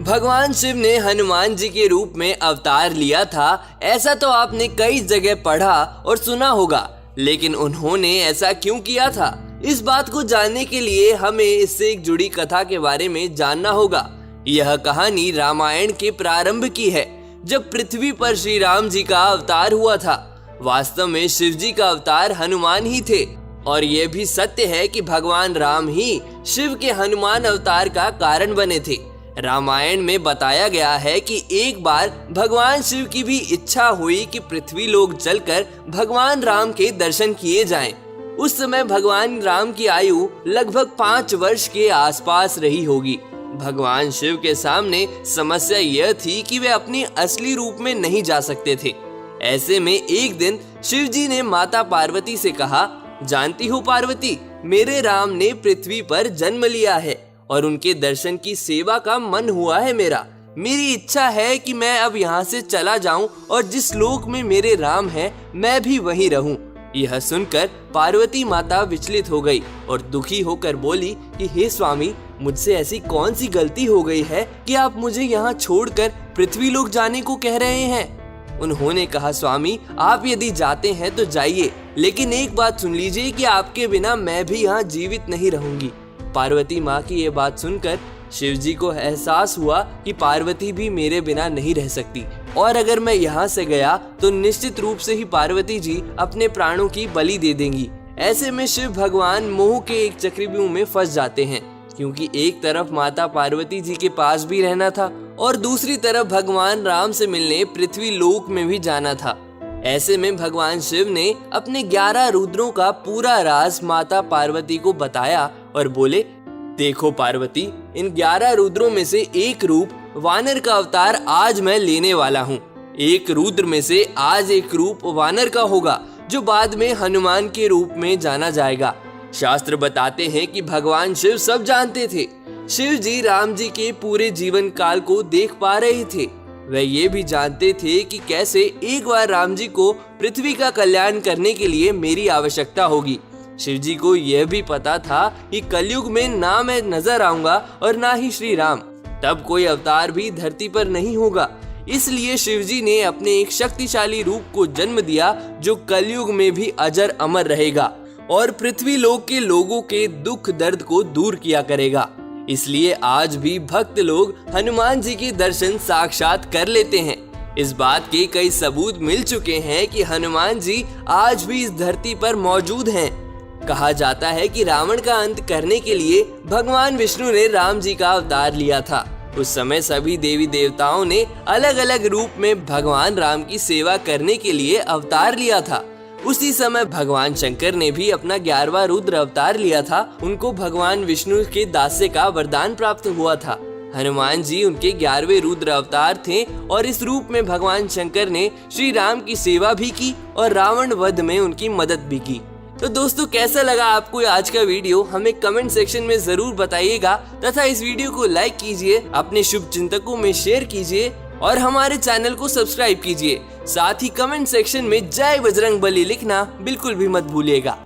भगवान शिव ने हनुमान जी के रूप में अवतार लिया था, ऐसा तो आपने कई जगह पढ़ा और सुना होगा, लेकिन उन्होंने ऐसा क्यों किया था? इस बात को जानने के लिए हमें इससे एक जुड़ी कथा के बारे में जानना होगा। यह कहानी रामायण के प्रारंभ की है, जब पृथ्वी पर श्री राम जी का अवतार हुआ था। वास्तव में शिव जी का अवतार हनुमान ही थे, और यह भी सत्य है कि भगवान राम ही शिव के हनुमान अवतार का कारण बने थे। रामायण में बताया गया है कि एक बार भगवान शिव की भी इच्छा हुई कि पृथ्वी लोक चलकर भगवान राम के दर्शन किए जाएं। उस समय भगवान राम की आयु लगभग 5 वर्ष के आसपास रही होगी। भगवान शिव के सामने समस्या यह थी कि वे अपनी असली रूप में नहीं जा सकते थे। ऐसे में एक दिन शिव जी ने माता पार्वती से कहा, जानती हो पार्वती, मेरे राम ने पृथ्वी पर जन्म लिया है और उनके दर्शन की सेवा का मन हुआ है मेरा। मेरी इच्छा है कि मैं अब यहाँ से चला जाऊं और जिस लोक में मेरे राम हैं, मैं भी वहीं रहूं। यह सुनकर पार्वती माता विचलित हो गई और दुखी होकर बोली कि हे स्वामी, मुझसे ऐसी कौन सी गलती हो गई है कि आप मुझे यहाँ छोड़कर पृथ्वी लोक जाने को कह रहे हैं? उन्होंने कहा, स्वामी, आप यदि जाते हैं तो जाइए, लेकिन एक बात सुन लीजिए कि आपके बिना मैं भी यहाँ जीवित नहीं रहूंगी। पार्वती माँ की ये बात सुनकर शिव जी को एहसास हुआ कि पार्वती भी मेरे बिना नहीं रह सकती, और अगर मैं यहाँ से गया तो निश्चित रूप से ही पार्वती जी अपने प्राणों की बलि दे देंगी। ऐसे में शिव भगवान मोह के एक चक्रव्यूह में फंस जाते हैं, क्योंकि एक तरफ माता पार्वती जी के पास भी रहना था और दूसरी तरफ भगवान राम से मिलने पृथ्वी लोक में भी जाना था। ऐसे में भगवान शिव ने अपने 11 रुद्रों का पूरा राज माता पार्वती को बताया और बोले, देखो पार्वती, इन 11 रुद्रों में से एक रूप वानर का अवतार आज मैं लेने वाला हूँ। एक रुद्र में से आज एक रूप वानर का होगा, जो बाद में हनुमान के रूप में जाना जाएगा। शास्त्र बताते हैं कि भगवान शिव सब जानते थे। शिव जी राम जी के पूरे जीवन काल को देख पा रहे थे। वे ये भी जानते थे कि कैसे एक बार राम जी को पृथ्वी का कल्याण करने के लिए मेरी आवश्यकता होगी। शिव जी को यह भी पता था कि कलयुग में ना मैं नजर आऊंगा और ना ही श्री राम, तब कोई अवतार भी धरती पर नहीं होगा। इसलिए शिव जी ने अपने एक शक्तिशाली रूप को जन्म दिया, जो कलयुग में भी अजर अमर रहेगा और पृथ्वी लोक के लोगों के दुख दर्द को दूर किया करेगा। इसलिए आज भी भक्त लोग हनुमान जी के दर्शन साक्षात कर लेते हैं। इस बात के कई सबूत मिल चुके हैं कि हनुमान जी आज भी इस धरती पर मौजूद हैं। कहा जाता है कि रावण का अंत करने के लिए भगवान विष्णु ने राम जी का अवतार लिया था। उस समय सभी देवी देवताओं ने अलग अलग रूप में भगवान राम की सेवा करने के लिए अवतार लिया था। उसी समय भगवान शंकर ने भी अपना 11वां रुद्र अवतार लिया था। उनको भगवान विष्णु के दास्य का वरदान प्राप्त हुआ था। हनुमान जी उनके 11वें रुद्र अवतार थे और इस रूप में भगवान शंकर ने श्री राम की सेवा भी की और रावण वध में उनकी मदद भी की। तो दोस्तों, कैसा लगा आपको आज का वीडियो? हमें कमेंट सेक्शन में जरूर बताइएगा तथा इस वीडियो को लाइक कीजिए, अपने शुभ चिंतकों में शेयर कीजिए और हमारे चैनल को सब्सक्राइब कीजिए। साथ ही कमेंट सेक्शन में जय बजरंगबली लिखना बिल्कुल भी मत भूलिएगा।